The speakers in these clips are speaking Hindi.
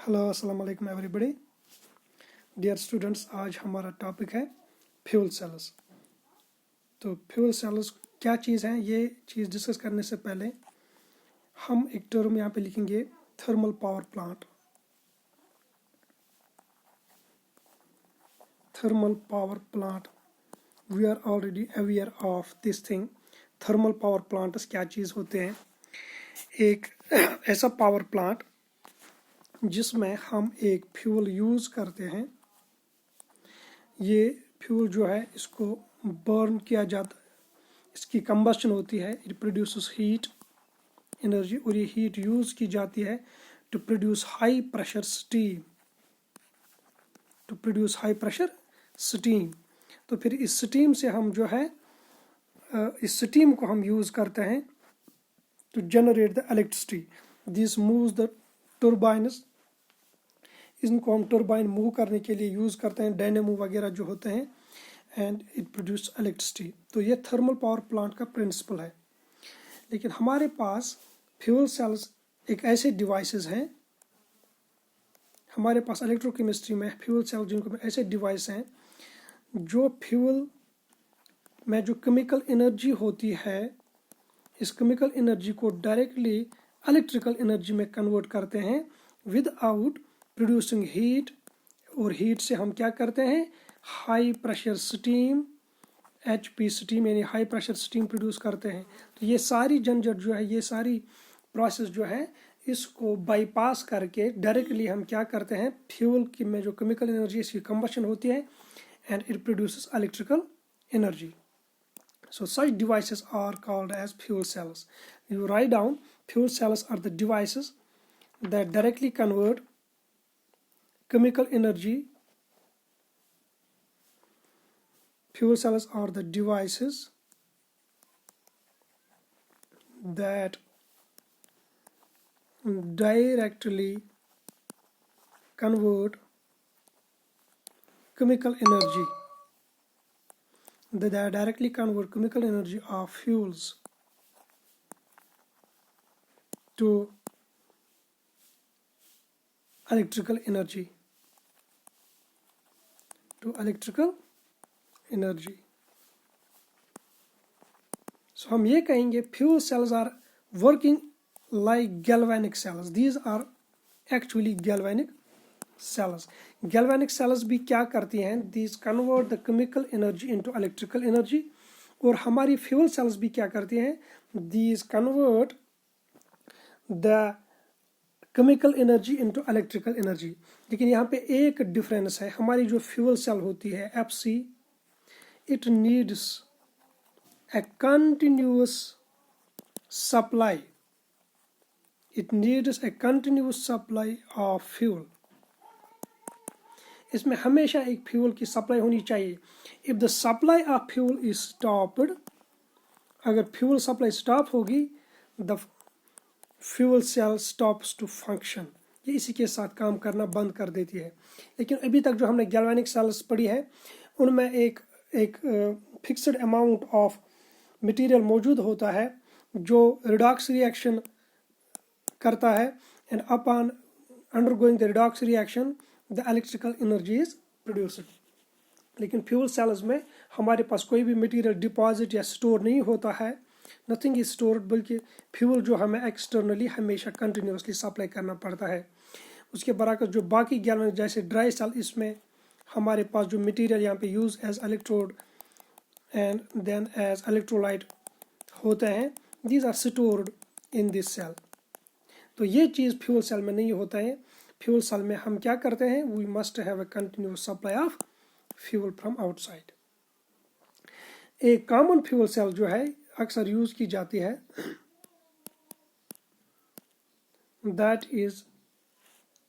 हेलो अस्सलाम वालेकुम एवरीबॉडी डियर स्टूडेंट्स। आज हमारा टॉपिक है फ्यूल सेल्स। तो फ्यूल सेल्स क्या चीज़ है, ये चीज़ डिस्कस करने से पहले हम एक टर्म यहाँ पे लिखेंगे, thermal power plant. Thermal power plant, we are already aware of this thing. Thermal power plants क्या चीज़ होते हैं? एक ऐसा पावर प्लांट जिसमें हम एक फ्यूल यूज़ करते हैं। ये फ्यूल जो है इसको बर्न किया जाता है, इसकी कंबस्शन होती है, इट प्रोड्यूसेस हीट एनर्जी, और ये हीट यूज़ की जाती है to produce high pressure steam. तो फिर इस स्टीम से हम जो है इस स्टीम को हम यूज़ करते हैं to generate the electricity. This moves the turbines, इनको हम टर्बाइन मूव करने के लिए यूज़ करते हैं, डायनेमो वगैरह जो होते हैं, एंड इट प्रोड्यूस इलेक्ट्रिसिटी। तो ये थर्मल पावर प्लांट का प्रिंसिपल है। लेकिन हमारे पास फ्यूल सेल्स एक ऐसे डिवाइसेस हैं, हमारे पास इलेक्ट्रोकेमिस्ट्री में फ्यूल सेल जिनको ऐसे डिवाइस हैं जो फ्यूल में जो केमिकल एनर्जी होती है, इस केमिकल एनर्जी को डायरेक्टली इलेक्ट्रिकल एनर्जी में कन्वर्ट करते हैं विदाउट प्रोड्यूसिंग हीट। और हीट से हम क्या करते हैं, high pressure steam, HP steam यानी हाई प्रेशर स्टीम प्रोड्यूस करते हैं। तो ये सारी झंझट जो है, ये सारी प्रोसेस जो है, इसको बाईपास करके डायरेक्टली हम क्या करते हैं, फ्यूल की में जो केमिकल एनर्जी इसकी कंबशन होती है and it produces electrical energy. So such devices are called as fuel cells. You write down, fuel cells are the devices that directly convert chemical energy. Fuel cells are the devices that directly convert chemical energy. They directly convert chemical energy of fuels to electrical energy. So हम ये कहेंगे fuel cells are working like galvanic cells. These are actually galvanic cells. Galvanic cells भी क्या करती हैं? These convert the chemical energy into electrical energy. और हमारी fuel cells भी क्या करती हैं? These convert the chemical energy into electrical energy. लेकिन यहाँ पे एक डिफरेंस है, हमारी जो fuel cell होती है FC, it needs a continuous supply. It needs a continuous supply of fuel. इसमें हमेशा एक फ्यूल की सप्लाई होनी चाहिए। If the supply of fuel is stopped, अगर फ्यूल सप्लाई स्टॉप होगी, the fuel cell stops to function, ये इसी के साथ काम करना बंद कर देती है। लेकिन अभी तक जो हमने गैल्वेनिक सेल्स पढ़ी है उनमें एक फिक्स्ड अमाउंट ऑफ मटेरियल मौजूद होता है जो रिडॉक्स रिएक्शन करता है, and upon undergoing the redox reaction the electrical energy is produced. लेकिन फ्यूल सेल्स में हमारे पास कोई भी मटेरियल डिपॉजिट या स्टोर नहीं होता है, नथिंग इज स्टोर्ड, बल्कि फ्यूल जो हमें एक्सटर्नली हमेशा कंटिन्यूसली सप्लाई करना पड़ता है। उसके बरअक्स जो बाकी गैल्वेनिक जैसे ड्राई सेल, इसमें हमारे पास जो मटेरियल यहाँ पे use as electrode and then as electrolyte होते हैं, these are stored in this cell. तो ये चीज़ फ्यूल सेल में नहीं होता है। फ्यूल सेल में हम क्या करते हैं, we must have a continuous supply of fuel from outside. एक कॉमन फ्यूल सेल जो है अक्सर यूज की जाती है, that is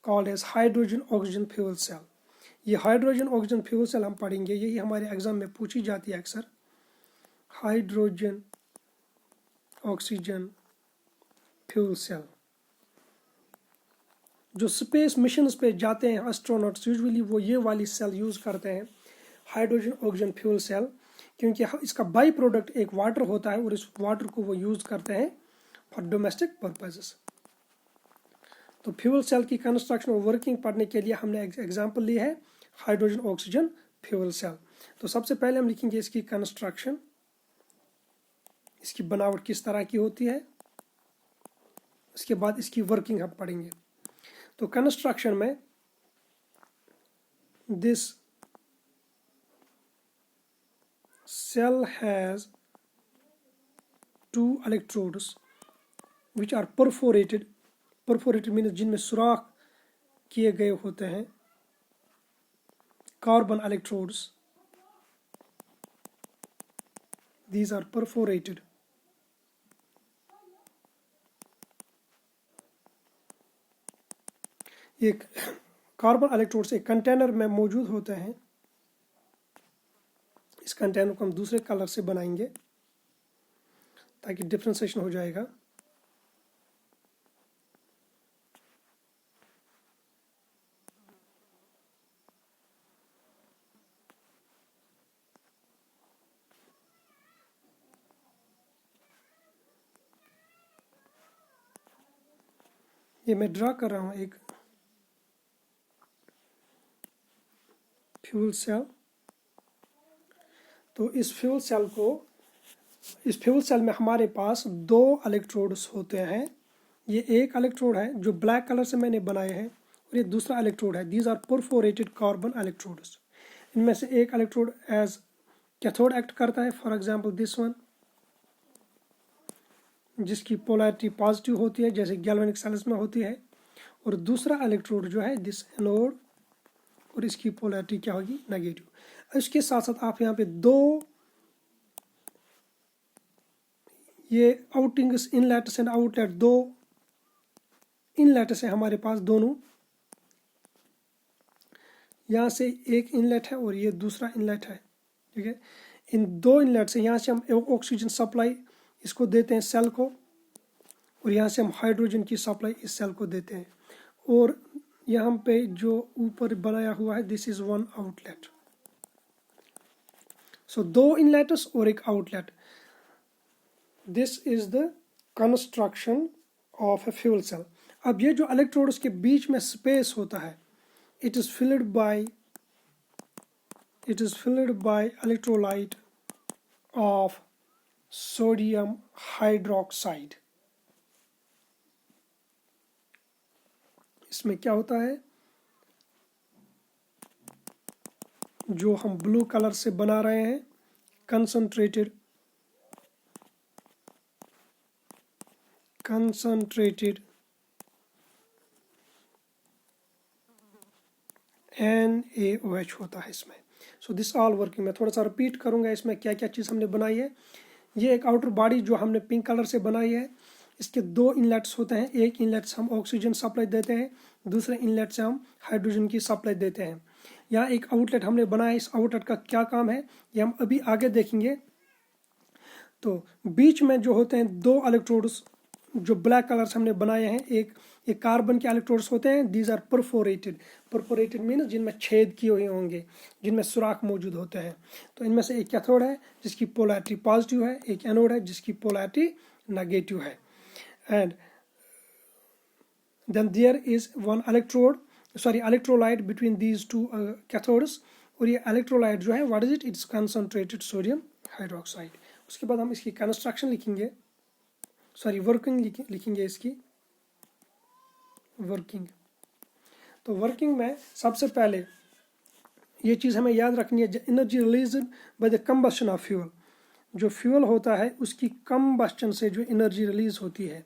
called as hydrogen oxygen fuel cell. ये हाइड्रोजन ऑक्सीजन फ्यूल सेल हम पढ़ेंगे, यही हमारे एग्जाम में पूछी जाती है अक्सर। हाइड्रोजन ऑक्सीजन फ्यूल सेल, जो स्पेस मिशंस पे जाते हैं एस्ट्रोनॉट्स, यूजुअली वो ये वाली सेल यूज़ करते हैं, हाइड्रोजन ऑक्सीजन फ्यूल सेल, क्योंकि इसका बाई प्रोडक्ट एक वाटर होता है और इस वाटर को वो यूज़ करते हैं फॉर डोमेस्टिक पर्पसेस। तो फ्यूल सेल की कंस्ट्रक्शन और वर्किंग पढ़ने के लिए हमने एग्जांपल ली है हाइड्रोजन ऑक्सीजन फ्यूल सेल। तो सबसे पहले हम लिखेंगे इसकी कंस्ट्रक्शन, इसकी बनावट किस तरह की होती है, उसके बाद इसकी वर्किंग हम पढ़ेंगे। तो कंस्ट्रक्शन में this cell has 2 electrodes which are perforated means जिनमें सुराख किए गए होते हैं, carbon electrodes, these are perforated। एक कार्बन इलेक्ट्रोड्स एक कंटेनर में मौजूद होते हैं। इस कंटेनर को हम दूसरे कलर से बनाएंगे ताकि डिफ्रेंसिएशन हो जाएगा। ये मैं ड्रा कर रहा हूं एक फ्यूल सेल। तो इस फ्यूल सेल में हमारे पास 2 इलेक्ट्रोड्स होते हैं। ये एक इलेक्ट्रोड है जो ब्लैक कलर से मैंने बनाए हैं और ये दूसरा इलेक्ट्रोड है। These are perforated carbon electrodes. इनमें से एक इलेक्ट्रोड एज कैथोड एक्ट करता है, फॉर एग्जांपल दिस वन, जिसकी पोलैरिटी पॉजिटिव होती है जैसे गैल्वेनिक सेल्स में होती है, और दूसरा इलेक्ट्रोड जो है दिस एनोड, और इसकी पोलैरिटी क्या होगी, नेगेटिव। इसके साथ साथ आप यहाँ पे 2 ये outings, inlets and outlet, 2 inlets है हमारे पास दोनों। यहाँ से एक इनलेट है और ये दूसरा इनलेट है, ठीक है। इन 2 इनलेट से यहाँ से हम ऑक्सीजन सप्लाई इसको देते हैं सेल को, और यहाँ से हम हाइड्रोजन की सप्लाई इस सेल को देते हैं। और यहाँ पे जो ऊपर बनाया हुआ है this is 1 outlet. So 2 inlets और एक outlet. This is the construction of a fuel cell. अब ये जो इलेक्ट्रोड्स के बीच में स्पेस होता है, it is filled by electrolyte of sodium hydroxide। इसमें क्या होता है, जो हम ब्लू कलर से बना रहे हैं, concentrated NaOH होता है इसमें। So this all working. मैं थोड़ा सा रिपीट करूंगा इसमें क्या क्या चीज़ हमने बनाई है। ये एक आउटर बॉडी जो हमने पिंक कलर से बनाई है, इसके 2 इनलेट्स होते हैं। एक इनलेट से हम ऑक्सीजन सप्लाई देते हैं, दूसरे इनलेट से हम हाइड्रोजन की सप्लाई देते हैं। यहाँ एक आउटलेट हमने बनाया है। इस आउटलेट का क्या काम है ये हम अभी आगे देखेंगे। तो बीच में जो होते हैं 2 इलेक्ट्रोड्स जो ब्लैक कलर से हमने बनाए हैं, एक कार्बन के इलेक्ट्रोड्स होते हैं। दीज आर परफोरेटेड मीन्स जिनमें छेद किए हुए होंगे, जिनमें सुराख मौजूद होते हैं। तो इनमें से एक कैथोड है जिसकी पोलैरिटी पॉजिटिव है, एक एनोड है जिसकी पोलैरिटी नेगेटिव है। And then there is 1 electrolyte between these 2 cathodes. और ये इलेक्ट्रोलाइट जो है what is it, it's concentrated sodium hydroxide. उसके बाद हम इसकी कंस्ट्रक्शन लिखेंगे, वर्किंग लिखेंगे इसकी वर्किंग। तो वर्किंग में सबसे पहले ये चीज़ हमें याद रखनी है, energy release by the combustion of fuel. जो फ्यूल होता है उसकी कंबशन से जो एनर्जी रिलीज होती है,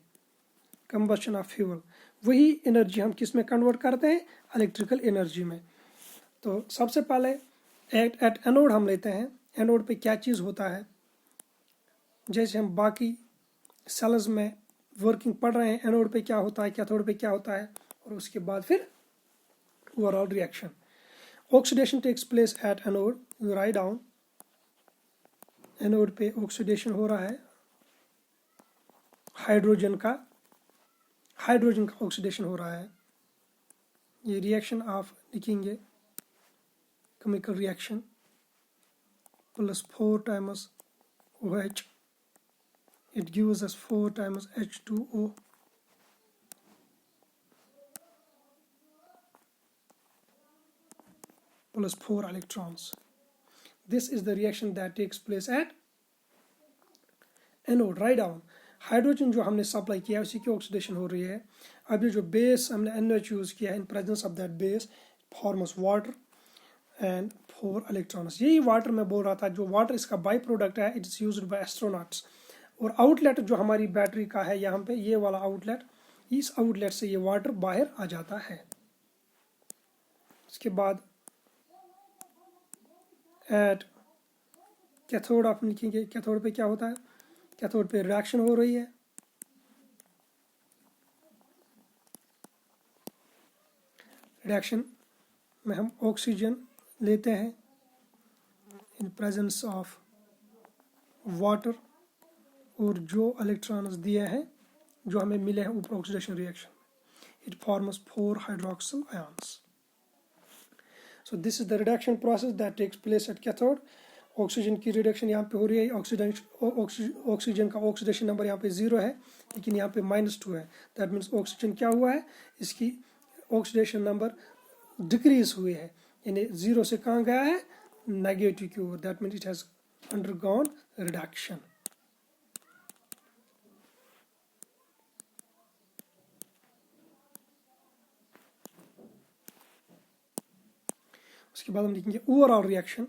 कंबशन ऑफ फ्यूल, वही एनर्जी हम किस में कन्वर्ट करते हैं, इलेक्ट्रिकल एनर्जी में। तो सबसे पहले एट एनोड हम लेते हैं। एनोड पे क्या चीज़ होता है, जैसे हम बाकी सेल्स में वर्किंग पढ़ रहे हैं, एनोड पे क्या होता है, कैथोड पे क्या होता है, और उसके बाद फिर overall reaction. Oxidation takes place at anode, you write down. Anode पे ऑक्सीडेशन हो रहा है, हाइड्रोजन का ऑक्सीडेशन हो रहा है। ये रिएक्शन आप लिखेंगे, chemical reaction plus 4 times OH, it gives us 4 times H2O, plus 4 electrons. This is the reaction that takes place at anode. Write down. Hydrogen जो हमने सप्लाई किया है उसी की ऑक्सीडेशन हो रही है. अब ये जो बेस हमने NH यूज़ किया है, in presence of that base forms water and 4 electrons. यही वाटर मैं बोल रहा था, जो वाटर इसका बाई प्रोडक्ट है, it is used by astronauts. और आउटलेट जो हमारी बैटरी का है यहाँ पे, ये वाला आउटलेट, इस आउटलेट से ये वाटर बाहर आ जाता है. इसके बाद एट कैथोड आप लिखेंगे. कैथोड पे क्या होता है? कैथोड पे रिएक्शन हो रही है. रिएक्शन में हम ऑक्सीजन लेते हैं इन प्रेजेंस ऑफ वाटर, और जो इलेक्ट्रॉन्स दिए हैं जो हमें मिले हैं ऊपर oxidation reaction, it forms 4 hydroxyl ions. So this is the reduction process that takes place at cathode. Oxygen की रिडक्शन यहाँ पे हो रही है. ऑक्सीजन का ऑक्सीडेशन नंबर यहाँ पे 0 है, लेकिन यहाँ पे -2 है. दैट मीन्स ऑक्सीजन क्या हुआ है, इसकी ऑक्सीडेशन नंबर डिक्रीज हुई है, यानी 0 से कहाँ गया है, नेगेटिव की ओर. That means it has undergone reduction. उसके बाद हम लिखेंगे ओवरऑल रिएक्शन.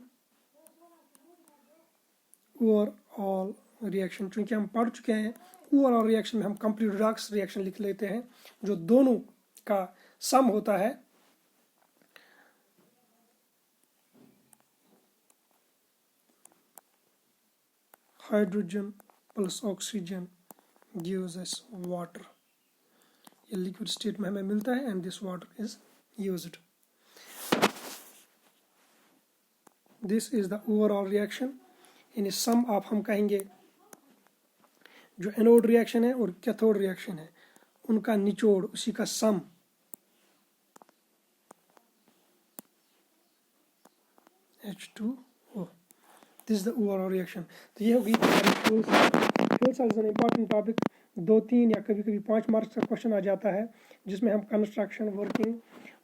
ओवरऑल रिएक्शन, चूंकि हम पढ़ चुके हैं, ओवरऑल रिएक्शन में हम कंप्लीट रिडक्स रिएक्शन लिख लेते हैं, जो दोनों का सम होता है. Hydrogen plus oxygen gives us water. ये लिक्विड स्टेट में हमें मिलता है and this water is used. This is the overall reaction. In sum आप हम कहेंगे जो एनोड रिएक्शन है और कैथोड रिएक्शन है, उनका निचोड़, उसी का sum. H2O. This is the overall reaction. तो ये होगी fuel cell. Is an important topic. 2, 3 या कभी कभी 5 मार्क्स का क्वेश्चन आ जाता है, जिसमें हम कंस्ट्रक्शन, वर्किंग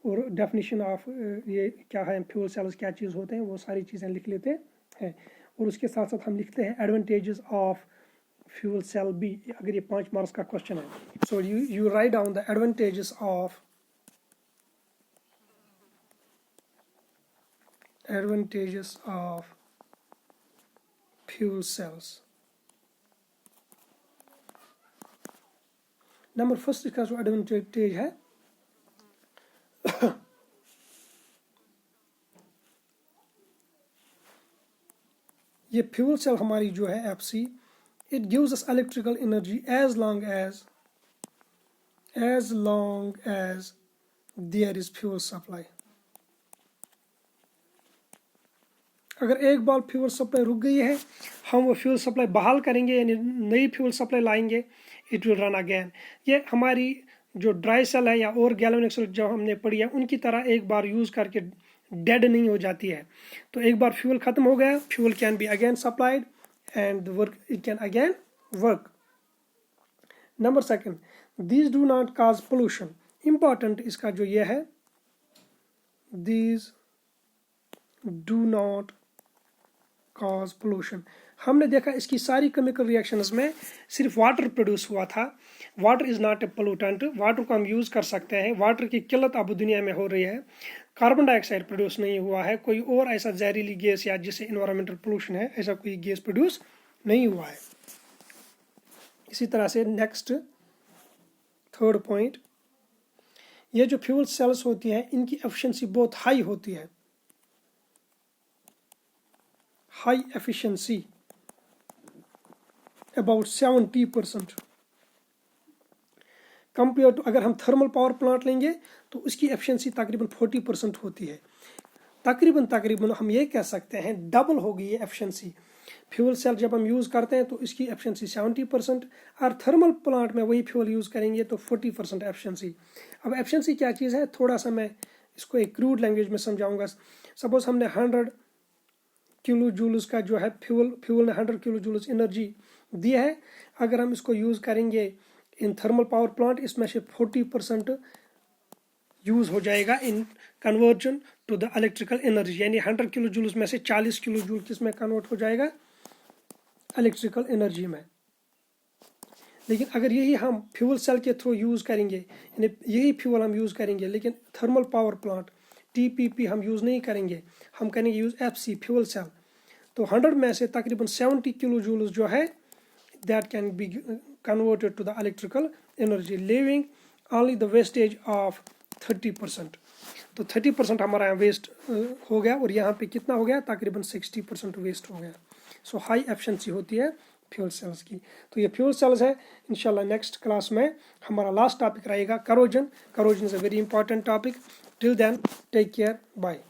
और डेफिनेशन ऑफ ये क्या है, फ्यूल सेल्स क्या चीज़ होते हैं, वो सारी चीज़ें लिख लेते हैं. और उसके साथ साथ हम लिखते हैं एडवांटेजेस ऑफ फ्यूल सेल भी, अगर ये 5 मार्क्स का क्वेश्चन है. So you write down the advantages of fuel cells. Number first इसका जो एडवांटेज है, ये फ्यूल सेल हमारी जो है FC, it gives us electrical energy as long as there is fuel supply. अगर एक बार फ्यूल सप्लाई रुक गई है, हम वो फ्यूल सप्लाई बहाल करेंगे, यानी नई फ्यूल सप्लाई लाएंगे, इट विल रन अगेन. ये हमारी जो ड्राई सेल है या और गैल्वेनिक सेल जो हमने पढ़ी है, उनकी तरह एक बार यूज़ करके डेड नहीं हो जाती है. तो एक बार फ्यूल खत्म हो गया, fuel can be again supplied and work, it can again work. Number second, these do not cause pollution. Important इसका जो ये है, these do not cause pollution. हमने देखा इसकी सारी केमिकल रिएक्शंस में सिर्फ वाटर प्रोड्यूस हुआ था. Water is not a pollutant. Water को हम यूज़ कर सकते हैं. वाटर की किल्लत अब दुनिया में हो रही है. कार्बन डाइऑक्साइड प्रोड्यूस नहीं हुआ है. कोई और ऐसा जहरीली गैस या जिससे इन्वायरमेंटल पोल्यूशन है, ऐसा कोई गैस प्रोड्यूस नहीं हुआ है. इसी तरह से नेक्स्ट थर्ड पॉइंट, ये जो फ्यूल सेल्स होती हैं, इनकी एफिशिएंसी बहुत हाई होती है. High efficiency about 70%. Compare to अगर हम थर्मल पावर प्लांट लेंगे तो उसकी एफिशिएंसी तकरीबन 40% होती है. तकरीबन हम ये कह सकते हैं डबल हो गई है एफिशिएंसी. फ्यूल सेल जब हम यूज़ करते हैं तो इसकी एफिशिएंसी 70%, और थर्मल प्लांट में वही फ्यूल यूज़ करेंगे तो 40% एफिशिएंसी. अब एफिशिएंसी क्या चीज़ है, थोड़ा सा मैं इसको एक क्रूड लैंग्वेज में समझाऊंगा. सपोज हमने 100 किलो जूल्स का जो है फ्यूल ने 100 किलो जूल्स एनर्जी दी है. अगर हम इसको यूज़ करेंगे इन थर्मल पावर प्लांट, इसमें से 40% यूज़ हो जाएगा in conversion to the electrical energy, यानी 100 किलो जूल्स में से 40 किलो जूल किस में कन्वर्ट हो जाएगा, इलेक्ट्रिकल एनर्जी में। लेकिन अगर यही हम फ्यूल सेल के थ्रू यूज़ करेंगे, यानी यही फ्यूल हम यूज़ करेंगे, लेकिन थर्मल पावर प्लांट TPP हम यूज़ नहीं करेंगे, हम करेंगे यूज़ FC फ्यूल सेल, तो 100 में से तकरीबन 70 किलो जूल्स जो है that can be converted to the electrical energy, living only the wastage of 30%। तो 30% हमारा यहाँ वेस्ट हो गया, और यहाँ पे कितना हो गया, तकरीबन 60% वेस्ट हो गया। सो हाई एफिशिएंसी होती है फ्यूल सेल्स की। तो ये फ्यूल सेल्स है। इंशाल्लाह नेक्स्ट क्लास में हमारा लास्ट टॉपिक रहेगा corrosion. Corrosion is a very important topic. Till then take care, bye.